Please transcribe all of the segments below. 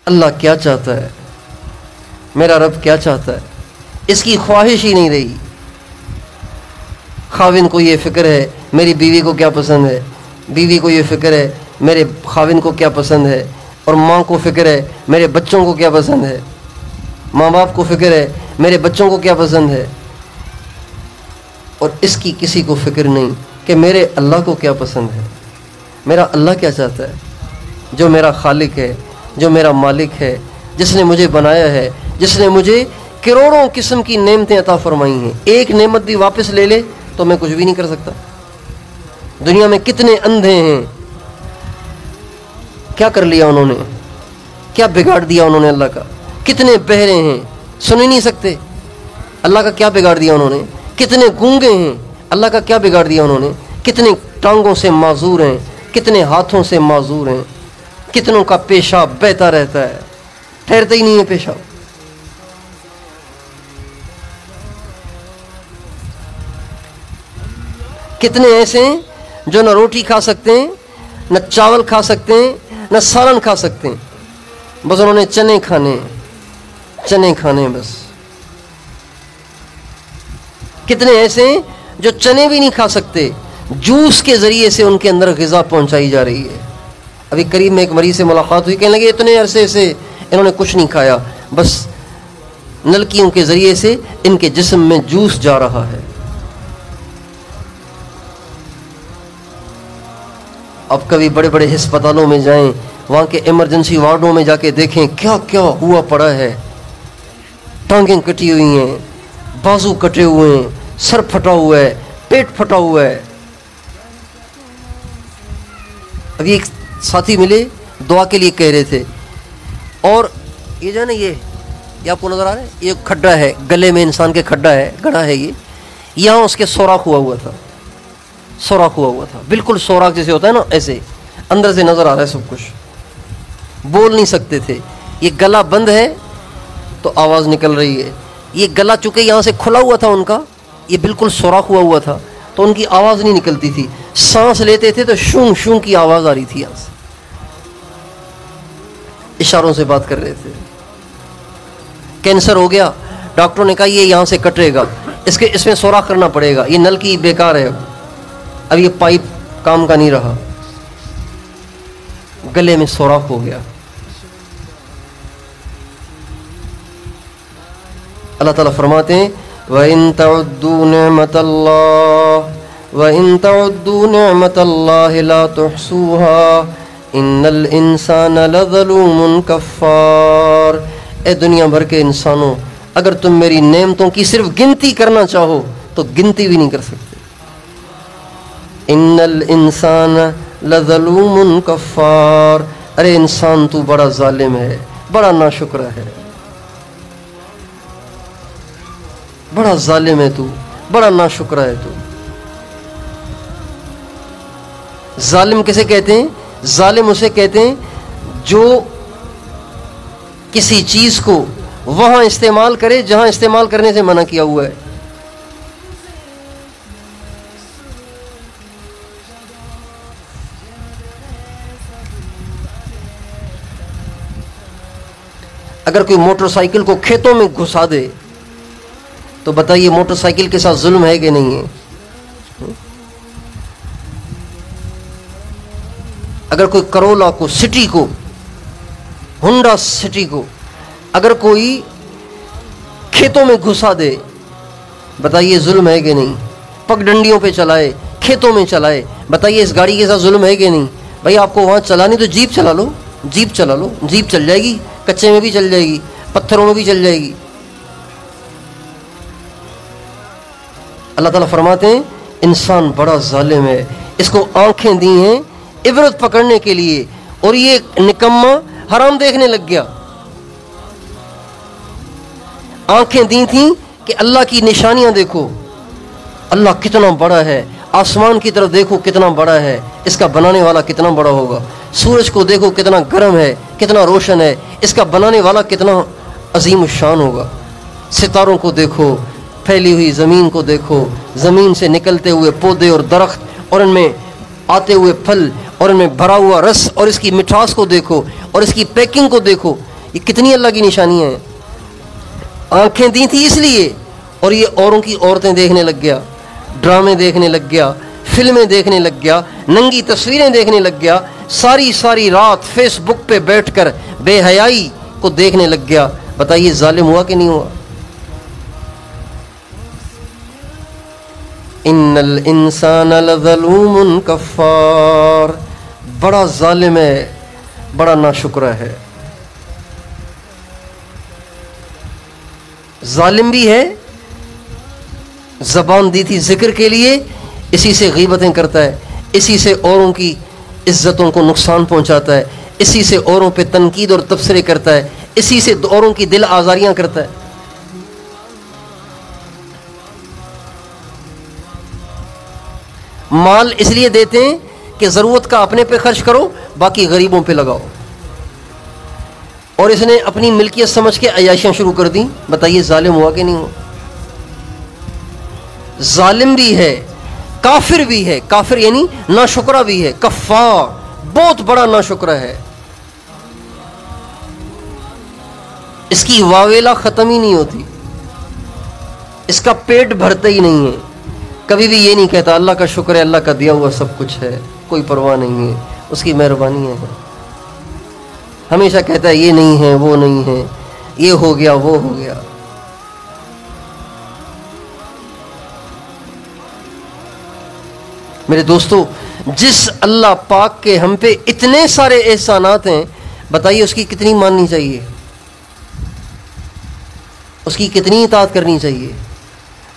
अल्लाह क्या चाहता है, मेरा रब क्या चाहता है, इसकी ख्वाहिश ही नहीं रही। खाविन को ये फ़िक्र है मेरी बीवी को क्या पसंद है, बीवी को ये फ़िक्र है मेरे खाविन को क्या पसंद है, और माँ को फ़िक्र है मेरे बच्चों को क्या पसंद है, माँ बाप को फ़िक्र है मेरे बच्चों को क्या पसंद है, और इसकी किसी को फ़िक्र नहीं कि मेरे अल्लाह को क्या पसंद है, मेरा अल्लाह क्या चाहता है। जो मेरा खालिक है, जो मेरा मालिक है, जिसने मुझे बनाया है, जिसने मुझे करोड़ों किस्म की नेमतें अता फरमाई हैं, एक नेमत भी वापस ले ले तो मैं कुछ भी नहीं कर सकता। दुनिया में कितने अंधे हैं, क्या कर लिया उन्होंने, क्या बिगाड़ दिया उन्होंने अल्लाह का। कितने बहरे हैं, सुन ही नहीं सकते, अल्लाह का क्या बिगाड़ दिया उन्होंने। कितने गूंगे हैं, अल्लाह का क्या बिगाड़ दिया उन्होंने। कितने टांगों से माजूर हैं, कितने हाथों से माजूर हैं, कितनों का पेशाब बहता रहता है, ठहरता ही नहीं है पेशाब। कितने ऐसे हैं जो न रोटी खा सकते हैं, न चावल खा सकते हैं, न सालन खा सकते हैं, बस उन्होंने चने खाने, चने खाने बस। कितने ऐसे हैं जो चने भी नहीं खा सकते, जूस के ज़रिए से उनके अंदर ग़िज़ा पहुंचाई जा रही है। अभी करीब में एक मरीज़ से मुलाकात हुई, कहने लगे इतने अरसे से इन्होंने कुछ नहीं खाया, बस नलकियों के ज़रिए से इनके जिस्म में जूस जा रहा है। अब कभी बड़े बड़े अस्पतालों में जाएं, वहाँ के इमरजेंसी वार्डों में जाके देखें क्या क्या हुआ पड़ा है। टांगें कटी हुई हैं, बाजू कटे हुए हैं, सर फटा हुआ है, पेट फटा हुआ है। अभी एक साथी मिले, दुआ के लिए कह रहे थे, और ये जो है ना, ये आपको नजर आ रहा है, ये खड्डा है गले में, इंसान के खड्डा है, गड़ा है ये, यहाँ उसके सोराख हुआ था, सोराख हुआ था, बिल्कुल सोराख जैसे होता है ना, ऐसे अंदर से नजर आ रहा है सब कुछ। बोल नहीं सकते थे, ये गला बंद है तो आवाज़ निकल रही है, ये गला चूंकि यहाँ से खुला हुआ था उनका, ये बिल्कुल सोराख हुआ था, तो उनकी आवाज़ नहीं निकलती थी। सांस लेते थे तो शूं शूं की आवाज़ आ रही थी यहाँ से। इशारों से बात कर रहे थे। कैंसर हो गया, डॉक्टरों ने कहा ये यहाँ से कटेगा, इसमें सोराख करना पड़ेगा, ये नल की बेकार है, अब ये पाइप काम का नहीं रहा, गले में सोराख हो गया। अल्लाह ताला फरमाते हैं व इन तउद्दू निअमतल्लाहि ला तुहसूहा इन्नल इंसाना लज़लूमुन कफ़्फ़ार। ए दुनिया भर के इंसानों, अगर तुम मेरी नेमतों की सिर्फ गिनती करना चाहो तो गिनती भी नहीं कर सकते। इन्नल इंसान लज़लूमुन कफ़्फ़ार, अरे इंसान तू बड़ा जालिम है, बड़ा नाशुक्र है, बड़ा जालिम है तू, बड़ा नाशुक्र है तू। जालिम किसे कहते हैं? जालिम उसे कहते हैं जो किसी चीज को वहां इस्तेमाल करे जहां इस्तेमाल करने से मना किया हुआ है। अगर कोई मोटरसाइकिल को खेतों में घुसा दे तो बताइए मोटरसाइकिल के साथ जुल्म है कि नहीं है? अगर कोई करोला को, सिटी को, होंडा सिटी को अगर कोई खेतों में घुसा दे, बताइए जुल्म है कि नहीं? पगडंडियों पे चलाए, खेतों में चलाए, बताइए इस गाड़ी के साथ जुल्म है कि नहीं? भाई आपको वहां चलानी तो जीप चला लो, जीप चला लो, जीप चल जाएगी, कच्चे में भी चल जाएगी, पत्थरों में भी चल जाएगी। अल्लाह ताला फरमाते हैं इंसान बड़ा जालिम है, इसको आंखें दी हैं इबरत पकड़ने के लिए और ये निकम्मा हराम देखने लग गया। आंखें दी थी कि अल्लाह की निशानियां देखो, अल्लाह कितना बड़ा है, आसमान की तरफ देखो कितना बड़ा है, इसका बनाने वाला कितना बड़ा होगा। सूरज को देखो कितना गर्म है, कितना रोशन है, इसका बनाने वाला कितना अजीम शान होगा। सितारों को देखो, फैली हुई ज़मीन को देखो, ज़मीन से निकलते हुए पौधे और दरख्त और इनमें आते हुए फल और इनमें भरा हुआ रस और इसकी मिठास को देखो और इसकी पैकिंग को देखो। ये कितनी अल्लाह की निशानियां हैं। आंखें दी थी इसलिए, और ये औरों की औरतें देखने लग गया, ड्रामे देखने लग गया, फिल्में देखने लग गया, नंगी तस्वीरें देखने लग गया, सारी सारी रात फेसबुक पे बैठकर बेहयाई को देखने लग गया। बताइए जालिम हुआ कि नहीं हुआ? इन्नल इंसान लज़लूमुन कफ़ार, बड़ा जालिम है, बड़ा नाशुक्र है, जालिम भी है। ज़बान दी थी जिक्र के लिए, इसी से गीबतें करता है, इसी से औरों की इज्जतों को नुकसान पहुंचाता है, इसी से औरों पे तनकीद और तबसरे करता है, इसी से औरों की दिल आज़ारियां करता है। माल इसलिए देते हैं कि ज़रूरत का अपने पे खर्च करो, बाकी गरीबों पे लगाओ, और इसने अपनी मिल्कियत समझ के अयाशियां शुरू कर दी। बताइए जालिम हुआ कि नहीं हुआ? जालिम भी है, काफिर भी है, काफिर यानी नाशुक्रा भी है, कफ़ार बहुत बड़ा नाशुक्रा है। इसकी वावेला खत्म ही नहीं होती, इसका पेट भरता ही नहीं है, कभी भी ये नहीं कहता अल्लाह का शुक्र है, अल्लाह का दिया हुआ सब कुछ है, कोई परवाह नहीं है, उसकी मेहरबानी है। हमेशा कहता है ये नहीं है, वो नहीं है, ये हो गया, वो हो गया। मेरे दोस्तों, जिस अल्लाह पाक के हम पे इतने सारे एहसानात हैं, बताइए उसकी कितनी माननी चाहिए, उसकी कितनी इताअत करनी चाहिए,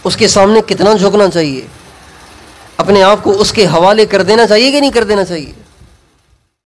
उसके सामने कितना झुकना चाहिए, अपने आप को उसके हवाले कर देना चाहिए कि नहीं कर देना चाहिए?